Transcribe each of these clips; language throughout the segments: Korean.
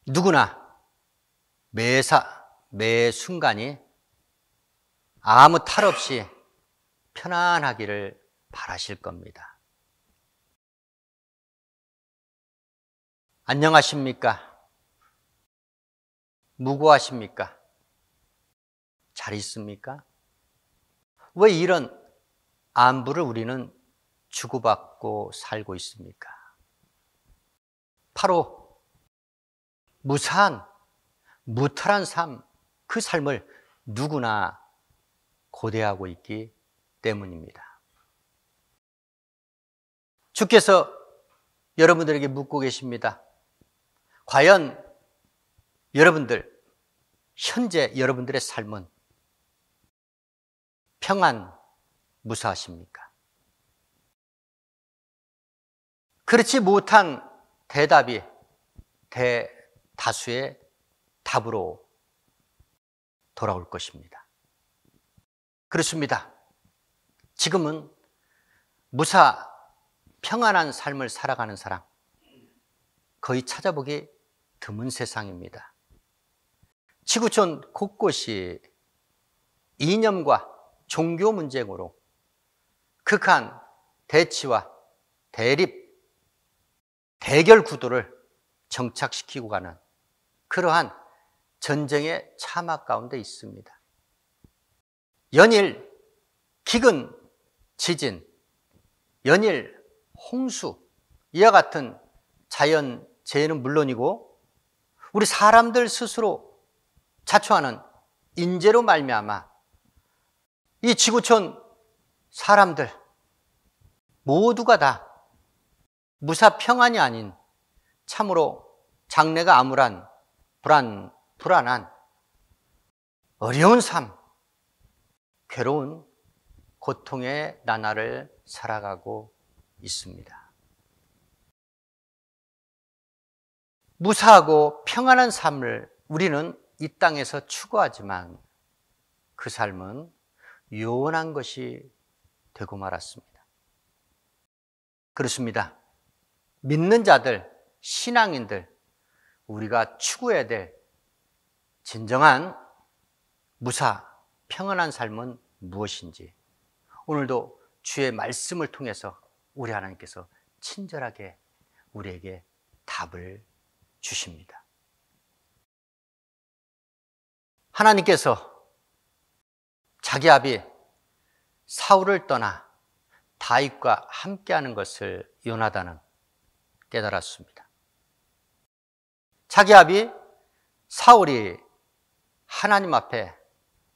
누구나 매 순간이 아무 탈 없이 편안하기를 바라실 겁니다. 안녕하십니까? 무고하십니까? 잘 있습니까? 왜 이런 안부를 우리는 주고받고 살고 있습니까? 바로 무사한, 무탈한 삶, 그 삶을 누구나 고대하고 있기 때문입니다. 주께서 여러분들에게 묻고 계십니다. 과연 여러분들, 현재 여러분들의 삶은 평안, 무사하십니까? 그렇지 못한 대답이 대다수의 답으로 돌아올 것입니다. 그렇습니다. 지금은 평안한 삶을 살아가는 사람 거의 찾아보기 드문 세상입니다. 지구촌 곳곳이 이념과 종교 문제로 극한 대치와 대립, 대결 구도를 정착시키고 가는 그러한 전쟁의 차막 가운데 있습니다. 연일 기근, 지진, 연일 홍수, 이와 같은 자연재해는 물론이고 우리 사람들 스스로 자초하는 인재로 말미암아 이 지구촌 사람들 모두가 다 무사평안이 아닌 참으로 장래가 암울한 불안한 어려운 삶, 괴로운 고통의 나날을 살아가고 있습니다. 무사하고 평안한 삶을 우리는 이 땅에서 추구하지만 그 삶은 요원한 것이 되고 말았습니다. 그렇습니다. 믿는 자들, 신앙인들, 우리가 추구해야 될 진정한 평안한 삶은 무엇인지 오늘도 주의 말씀을 통해서 우리 하나님께서 친절하게 우리에게 답을 주십니다. 하나님께서 자기 아비 사울을 떠나 다윗과 함께하는 것을 요나단은 깨달았습니다. 자기 아비 사울이 하나님 앞에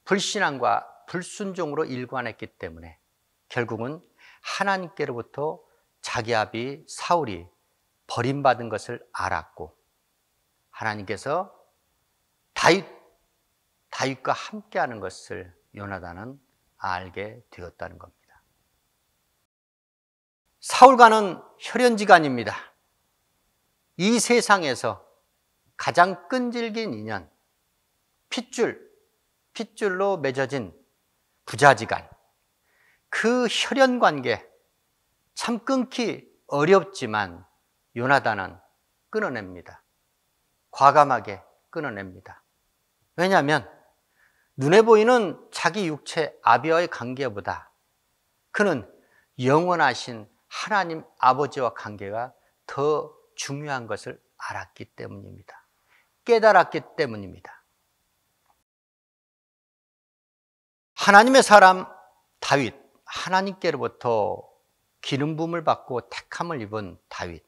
불신앙과 불순종으로 일관했기 때문에 결국은 하나님께로부터 자기 아비 사울이 버림받은 것을 알았고 하나님께서 다윗과 함께하는 것을 요나단은 알게 되었다는 겁니다. 사울과는 혈연지간입니다. 이 세상에서 가장 끈질긴 인연, 핏줄로 맺어진 부자지간, 그 혈연관계 참 끊기 어렵지만 요나단은 끊어냅니다. 과감하게 끊어냅니다. 왜냐하면 눈에 보이는 자기 육체 아비와의 관계보다 그는 영원하신 하나님 아버지와 관계가 더 중요한 것을 알았기 때문입니다. 깨달았기 때문입니다. 하나님의 사람 다윗, 하나님께로부터 기름 부음을 받고 택함을 입은 다윗.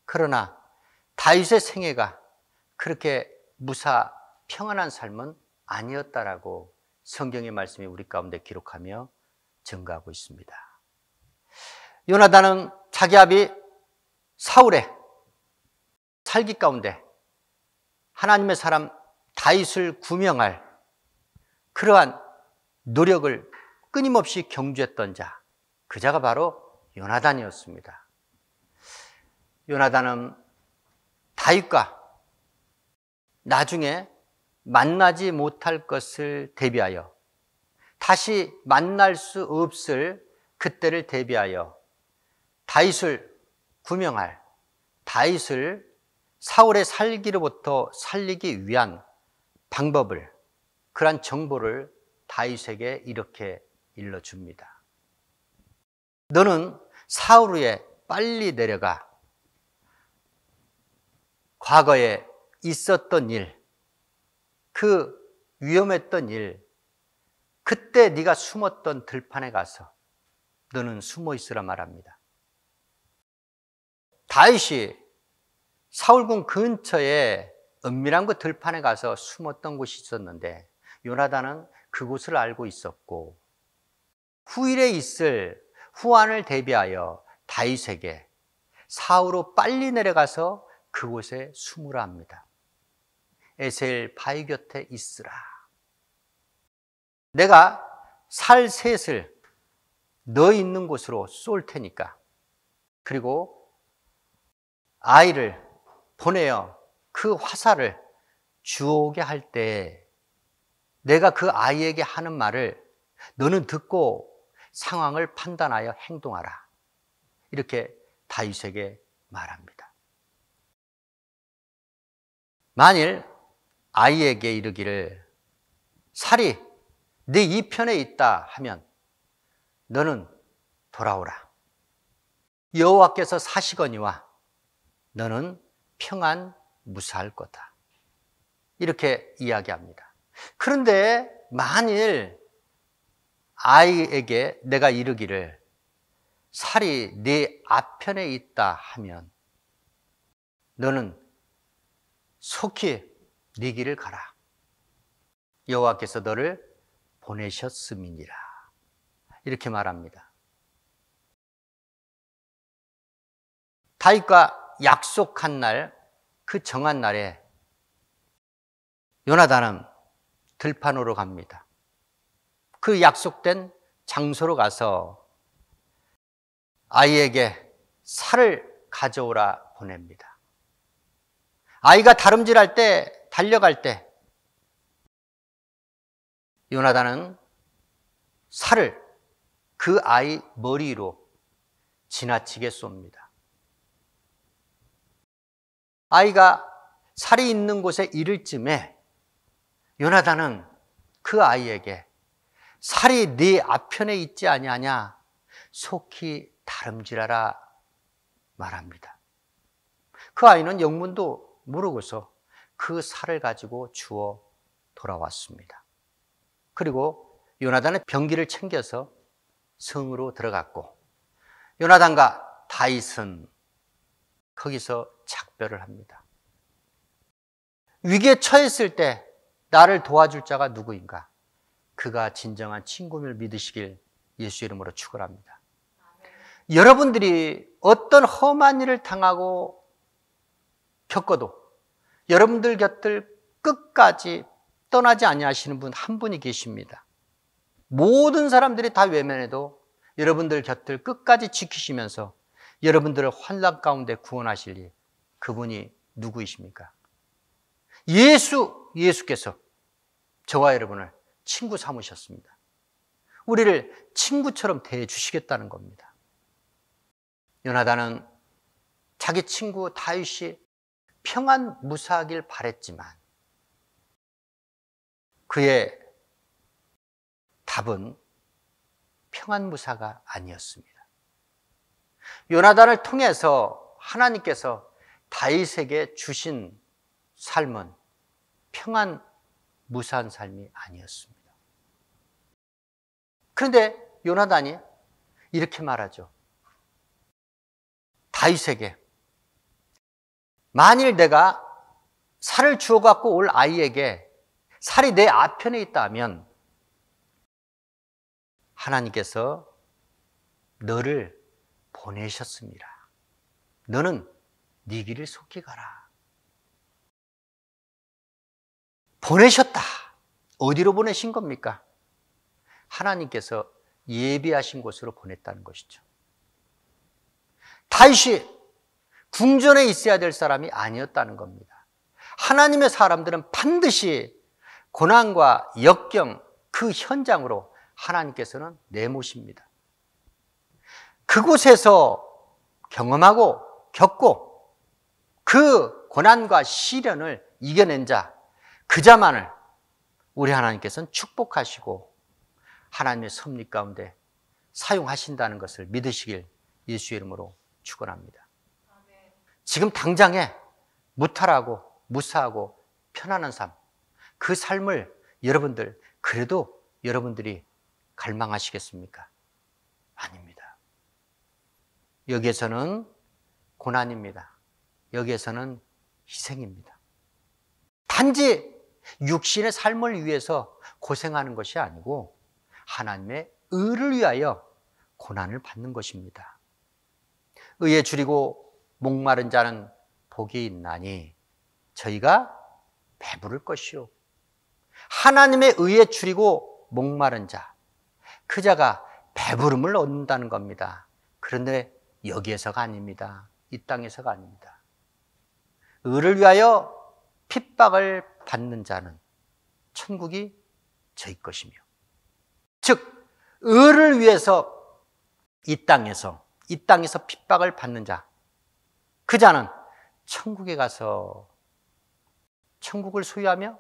그러나 다윗의 생애가 그렇게 평안한 삶은 아니었다라고 성경의 말씀이 우리 가운데 기록하며 증거하고 있습니다. 요나단은 자기 아비 사울의 살기 가운데 하나님의 사람 다윗을 구명할 그러한 노력을 끊임없이 경주했던 자, 그 자가 바로 요나단이었습니다. 요나단은 다윗과 나중에 만나지 못할 것을 대비하여 다시 만날 수 없을 그때를 대비하여 다윗을 구명할, 다윗을 사울의 살기로부터 살리기 위한 방법을, 그러한 정보를 다윗에게 이렇게 일러줍니다. 너는 사울 후에 빨리 내려가 과거에 있었던 일, 그 위험했던 일, 그때 네가 숨었던 들판에 가서 너는 숨어 있으라 말합니다. 다윗이 사울궁 근처에 은밀한 그 들판에 가서 숨었던 곳이 있었는데 요나단은 그곳을 알고 있었고 후일에 있을 후환을 대비하여 다윗에게 사울로 빨리 내려가서 그곳에 숨으라 합니다. 에셀 바위 곁에 있으라. 내가 살 셋을 너 있는 곳으로 쏠 테니까, 그리고 아이를 보내어 그 화살을 주오게 할 때 내가 그 아이에게 하는 말을 너는 듣고 상황을 판단하여 행동하라. 이렇게 다윗에게 말합니다. 만일 아이에게 이르기를 살이 네 이편에 있다 하면 너는 돌아오라. 여호와께서 사시거니와 너는 평안 무사할 거다. 이렇게 이야기합니다. 그런데 만일 아이에게 내가 이르기를 살이 네 앞편에 있다 하면 너는 속히 네 길을 가라. 여호와께서 너를 보내셨음이니라. 이렇게 말합니다. 다윗과 약속한 날, 그 정한 날에 요나단은 들판으로 갑니다. 그 약속된 장소로 가서 아이에게 살을 가져오라 보냅니다. 아이가 다름질할 때, 달려갈 때 요나단은 살을 그 아이 머리 위로 지나치게 쏩니다. 아이가 살이 있는 곳에 이를 쯤에 요나단은 그 아이에게 살이 네 앞편에 있지 아니하냐 속히 다름질하라 말합니다. 그 아이는 영문도 모르고서 그 살을 가지고 주워 돌아왔습니다. 그리고 요나단의 병기를 챙겨서 성으로 들어갔고 요나단과 다윗은 거기서 작별을 합니다. 위기에 처했을 때 나를 도와줄 자가 누구인가? 그가 진정한 친구임을 믿으시길 예수 이름으로 축원합니다. 여러분들이 어떤 험한 일을 당하고 겪어도 여러분들 곁을 끝까지 떠나지 아니하시는 분 한 분이 계십니다. 모든 사람들이 다 외면해도 여러분들 곁을 끝까지 지키시면서 여러분들을 환난 가운데 구원하실 일, 그분이 누구이십니까? 예수께서 저와 여러분을 친구 삼으셨습니다. 우리를 친구처럼 대해 주시겠다는 겁니다. 요나단은 자기 친구 다윗이 평안 무사하길 바랬지만 그의 답은 평안 무사가 아니었습니다. 요나단을 통해서 하나님께서 다윗에게 주신 삶은 평안 무사한 삶이 아니었습니다. 그런데 요나단이 이렇게 말하죠. 다윗에게 만일 내가 살을 주워 갖고 올 아이에게 살이 내 앞편에 있다 하면 하나님께서 너를 보내셨습니다. 너는 네 길을 속히 가라. 보내셨다. 어디로 보내신 겁니까? 하나님께서 예비하신 곳으로 보냈다는 것이죠. 다윗이 궁전에 있어야 될 사람이 아니었다는 겁니다. 하나님의 사람들은 반드시 고난과 역경 그 현장으로 하나님께서는 내모십니다. 그곳에서 경험하고 겪고 그 고난과 시련을 이겨낸 자, 그 자만을 우리 하나님께서는 축복하시고 하나님의 섭리 가운데 사용하신다는 것을 믿으시길 예수의 이름으로 축원합니다. 지금 당장에 무탈하고 무사하고 편안한 삶, 그 삶을 여러분들 그래도 여러분들이 갈망하시겠습니까? 아닙니다. 여기에서는 고난입니다. 여기에서는 희생입니다. 단지 육신의 삶을 위해서 고생하는 것이 아니고 하나님의 의를 위하여 고난을 받는 것입니다. 의에 줄이고 목마른 자는 복이 있나니 저희가 배부를 것이요. 하나님의 의에 줄이고 목마른 자, 그 자가 배부름을 얻는다는 겁니다. 그런데 여기에서가 아닙니다. 이 땅에서가 아닙니다. 의를 위하여 핍박을 받는 자는 천국이 저희 것이며, 즉 의를 위해서 이 땅에서 핍박을 받는 자, 그 자는 천국에 가서 천국을 소유하며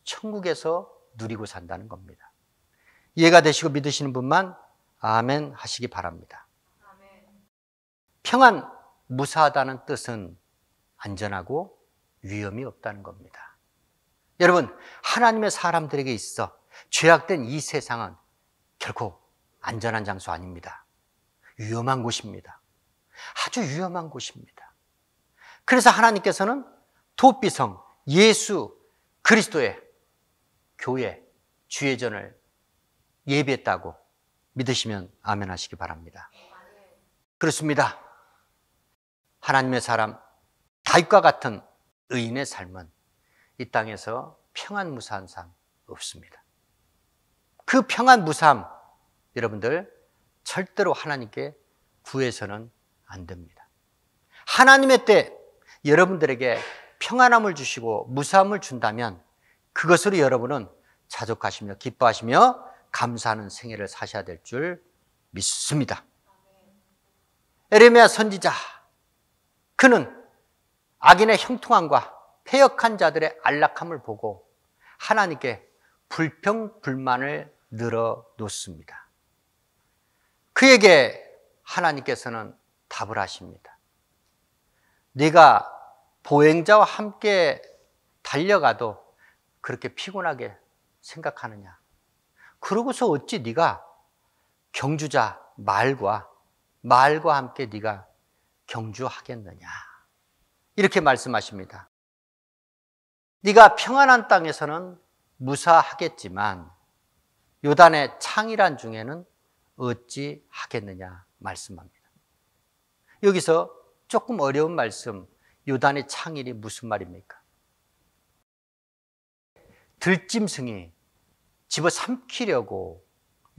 천국에서 누리고 산다는 겁니다. 이해가 되시고 믿으시는 분만 아멘 하시기 바랍니다. 평안, 무사하다는 뜻은 안전하고 위험이 없다는 겁니다. 여러분, 하나님의 사람들에게 있어 죄악된 이 세상은 결코 안전한 장소 아닙니다. 위험한 곳입니다. 아주 위험한 곳입니다. 그래서 하나님께서는 도피성 예수 그리스도의 교회, 주의전을 예비했다고 믿으시면 아멘 하시기 바랍니다. 그렇습니다. 하나님의 사람 다윗과 같은 의인의 삶은 이 땅에서 평안무사한 삶 없습니다. 그 평안무사함 여러분들 절대로 하나님께 구해서는 안 됩니다. 하나님의 때 여러분들에게 평안함을 주시고 무사함을 준다면 그것으로 여러분은 자족하시며 기뻐하시며 감사하는 생애를 사셔야 될 줄 믿습니다. 에레미야 선지자, 그는 악인의 형통함과 패역한 자들의 안락함을 보고 하나님께 불평불만을 늘어놓습니다. 그에게 하나님께서는 답을 하십니다. 네가 보행자와 함께 달려가도 그렇게 피곤하게 생각하느냐? 그러고서 어찌 네가 경주자 말과 함께 네가 경주하겠느냐? 이렇게 말씀하십니다. 네가 평안한 땅에서는 무사하겠지만 요단의 창이란 중에는 어찌 하겠느냐 말씀합니다. 여기서 조금 어려운 말씀, 요단의 창일이 무슨 말입니까? 들짐승이 집어삼키려고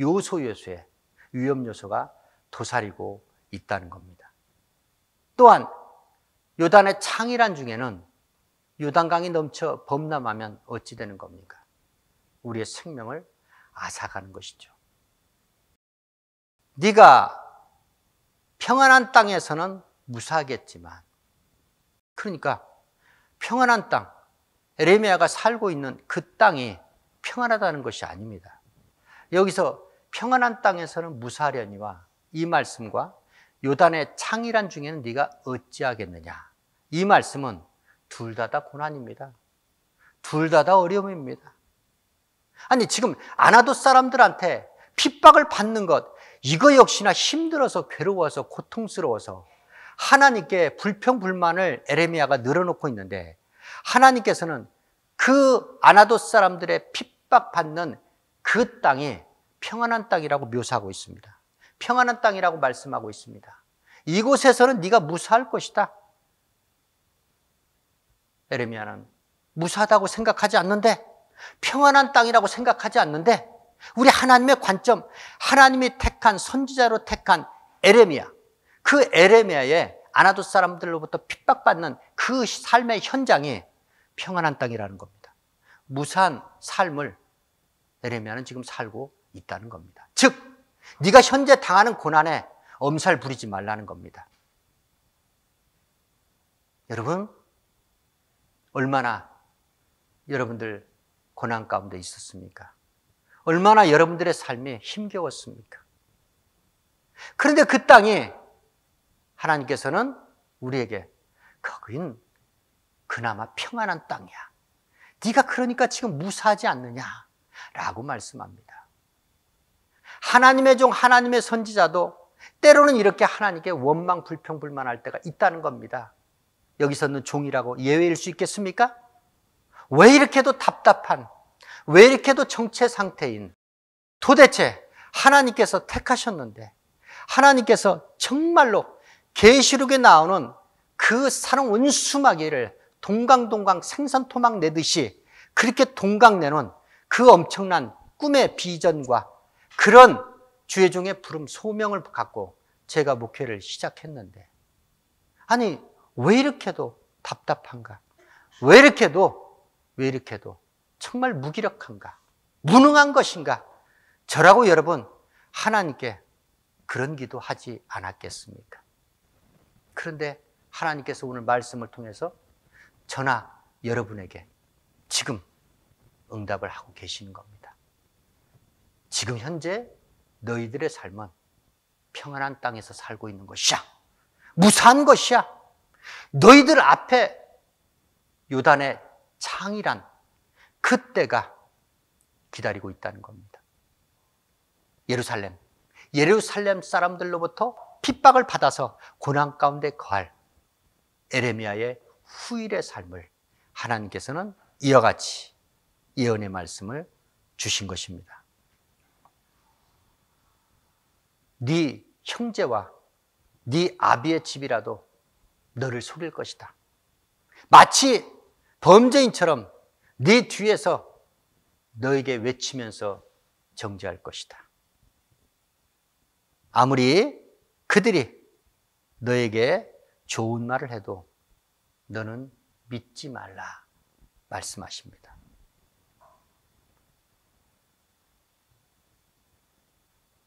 요소에 위험 요소가 도사리고 있다는 겁니다. 또한 요단의 창이란 중에는 요단강이 넘쳐 범람하면 어찌 되는 겁니까? 우리의 생명을 앗아가는 것이죠. 네가 평안한 땅에서는 무사하겠지만, 그러니까 평안한 땅, 에레미야가 살고 있는 그 땅이 평안하다는 것이 아닙니다. 여기서 평안한 땅에서는 무사하려니와 이 말씀과 요단의 창이란 중에는 네가 어찌하겠느냐, 이 말씀은 둘 다 고난입니다. 둘 다 어려움입니다. 아니 지금 아나돗 사람들한테 핍박을 받는 것, 이거 역시나 힘들어서 괴로워서 고통스러워서 하나님께 불평불만을 에레미야가 늘어놓고 있는데, 하나님께서는 그 아나돗 사람들의 핍박받는 그 땅이 평안한 땅이라고 묘사하고 있습니다. 평안한 땅이라고 말씀하고 있습니다. 이곳에서는 네가 무사할 것이다. 에레미야는 무사하다고 생각하지 않는데, 평안한 땅이라고 생각하지 않는데, 우리 하나님의 관점, 하나님이 택한 선지자로 택한 에레미야, 그 에레미야의 아나돗 사람들로부터 핍박받는 그 삶의 현장이 평안한 땅이라는 겁니다. 무사한 삶을 에레미야는 지금 살고 있다는 겁니다. 즉, 네가 현재 당하는 고난에 엄살 부리지 말라는 겁니다. 여러분, 얼마나 여러분들 고난 가운데 있었습니까? 얼마나 여러분들의 삶이 힘겨웠습니까? 그런데 그 땅이 하나님께서는 우리에게 거긴 그나마 평안한 땅이야. 네가 그러니까 지금 무사하지 않느냐 라고 말씀합니다. 하나님의 종, 하나님의 선지자도 때로는 이렇게 하나님께 원망, 불평, 불만할 때가 있다는 겁니다. 여기서는 종이라고 예외일 수 있겠습니까? 왜 이렇게도 답답한, 왜 이렇게도 정체 상태인, 도대체 하나님께서 택하셨는데 하나님께서 정말로 계시록에 나오는 그 사랑 원수마귀를 동강동강 생선토막 내듯이 그렇게 동강 내놓은 그 엄청난 꿈의 비전과 그런 주의 종의 부름 소명을 갖고 제가 목회를 시작했는데, 아니 왜 이렇게도 답답한가? 왜 이렇게도 정말 무기력한가? 무능한 것인가? 저라고 여러분 하나님께 그런 기도하지 않았겠습니까? 그런데 하나님께서 오늘 말씀을 통해서 저나 여러분에게 지금 응답을 하고 계시는 겁니다. 지금 현재 너희들의 삶은 평안한 땅에서 살고 있는 것이야. 무사한 것이야. 너희들 앞에 요단의 창이란 그때가 기다리고 있다는 겁니다. 예루살렘 사람들로부터 핍박을 받아서 고난 가운데 거할 에레미야의 후일의 삶을 하나님께서는 이와 같이 예언의 말씀을 주신 것입니다. 네 형제와 네 아비의 집이라도 너를 속일 것이다. 마치 범죄인처럼 네 뒤에서 너에게 외치면서 정죄할 것이다. 아무리 그들이 너에게 좋은 말을 해도 너는 믿지 말라 말씀하십니다.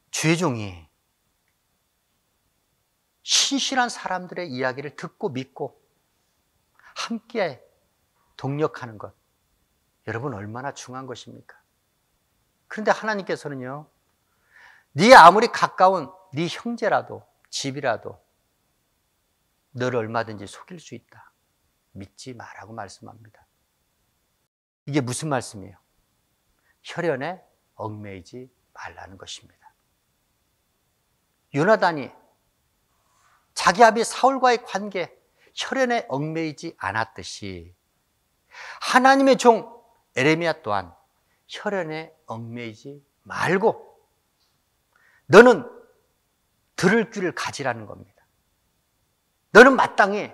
주의 종이 신실한 사람들의 이야기를 듣고 믿고 함께 동력하는 것, 여러분 얼마나 중요한 것입니까? 그런데 하나님께서는요, 네 아무리 가까운 네 형제라도 집이라도 너를 얼마든지 속일 수 있다. 믿지 마라고 말씀합니다. 이게 무슨 말씀이에요? 혈연에 얽매이지 말라는 것입니다. 요나단이 자기 아비 사울과의 관계, 혈연에 얽매이지 않았듯이 하나님의 종 에레미야 또한 혈연에 얽매이지 말고 너는 들을 귀를 가지라는 겁니다. 너는 마땅히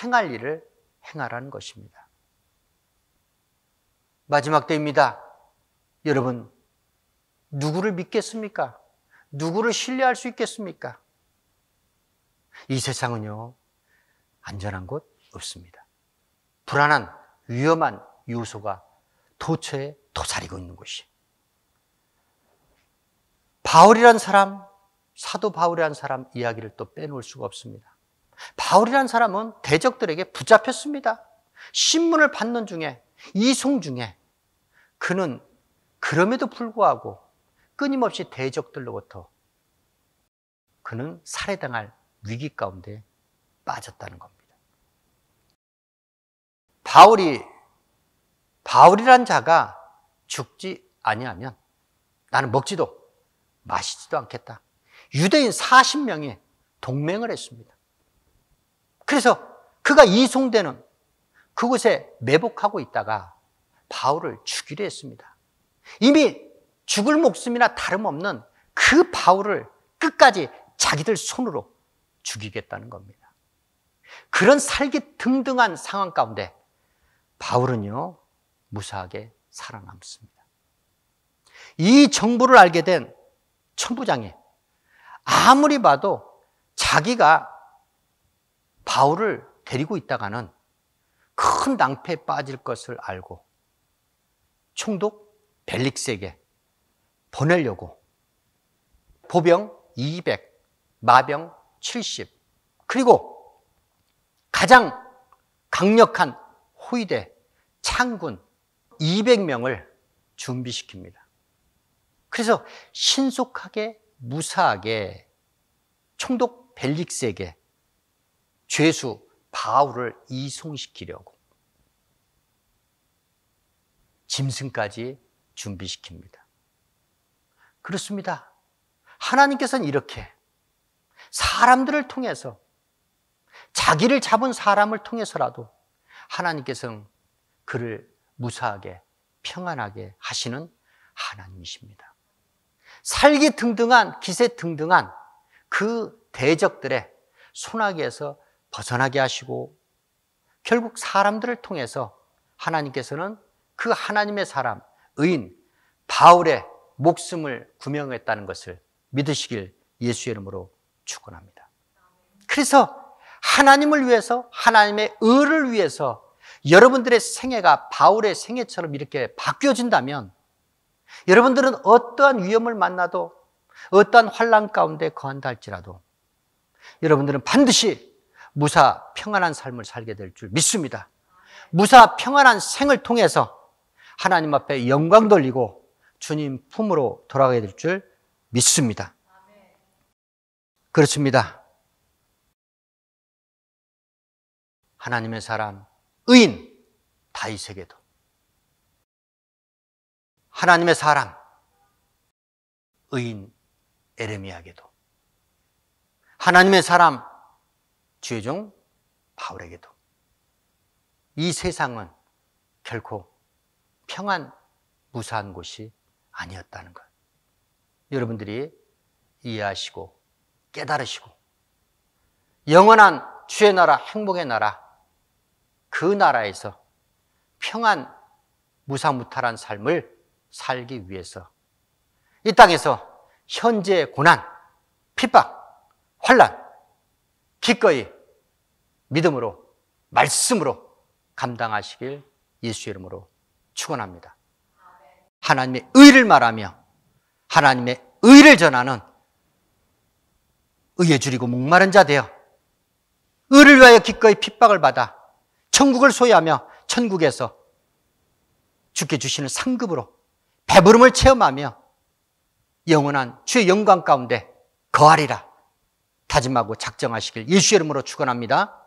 행할 일을 행하라는 것입니다. 마지막 때입니다. 여러분, 누구를 믿겠습니까? 누구를 신뢰할 수 있겠습니까? 이 세상은요, 안전한 곳 없습니다. 불안한, 위험한 요소가 도처에 도사리고 있는 곳이. 바울이란 사람, 사도 바울이란 사람 이야기를 또 빼놓을 수가 없습니다. 바울이란 사람은 대적들에게 붙잡혔습니다. 신문을 받는 중에, 이송 중에 그는 그럼에도 불구하고 끊임없이 대적들로부터 그는 살해당할 위기 가운데 빠졌다는 겁니다. 바울이란 자가 죽지 아니하면 나는 먹지도 마시지도 않겠다. 유대인 40명이 동맹을 했습니다. 그래서 그가 이송되는 그곳에 매복하고 있다가 바울을 죽이려 했습니다. 이미 죽을 목숨이나 다름없는 그 바울을 끝까지 자기들 손으로 죽이겠다는 겁니다. 그런 살기등등한 상황 가운데 바울은요, 무사하게 살아남습니다. 이 정보를 알게 된 천부장이 아무리 봐도 자기가 바울을 데리고 있다가는 큰 낭패에 빠질 것을 알고 총독 벨릭스에게 보내려고 보병 200, 마병 70, 그리고 가장 강력한 소위대, 창군 200명을 준비시킵니다. 그래서 신속하게 무사하게 총독 벨릭스에게 죄수 바울을 이송시키려고 짐승까지 준비시킵니다. 그렇습니다. 하나님께서는 이렇게 사람들을 통해서, 자기를 잡은 사람을 통해서라도 하나님께서는 그를 무사하게 평안하게 하시는 하나님이십니다. 살기 등등한, 기세 등등한 그 대적들의 손아귀에서 벗어나게 하시고, 결국 사람들을 통해서 하나님께서는 그 하나님의 사람, 의인 바울의 목숨을 구명했다는 것을 믿으시길 예수의 이름으로 축원합니다. 그래서 하나님을 위해서, 하나님의 의를 위해서 여러분들의 생애가 바울의 생애처럼 이렇게 바뀌어진다면, 여러분들은 어떠한 위험을 만나도, 어떠한 환난 가운데 거한다 할지라도 여러분들은 반드시 무사 평안한 삶을 살게 될 줄 믿습니다. 무사 평안한 생을 통해서 하나님 앞에 영광 돌리고 주님 품으로 돌아가게 될 줄 믿습니다. 그렇습니다. 하나님의 사람 의인 다윗에게도, 하나님의 사람 의인 에레미야에게도, 하나님의 사람 주의 종 바울에게도 이 세상은 결코 평안 무사한 곳이 아니었다는 것, 여러분들이 이해하시고 깨달으시고 영원한 주의 나라, 행복의 나라, 그 나라에서 평안 무사무탈한 삶을 살기 위해서 이 땅에서 현재의 고난, 핍박, 환난 기꺼이 믿음으로, 말씀으로 감당하시길 예수의 이름으로 축원합니다. 하나님의 의를 말하며 하나님의 의를 전하는 의에 줄이고 목마른 자 되어 의를 위하여 기꺼이 핍박을 받아 천국을 소유하며 천국에서 주께 주시는 상급으로 배부름을 체험하며 영원한 주의 영광 가운데 거하리라 다짐하고 작정하시길 예수의 이름으로 축원합니다.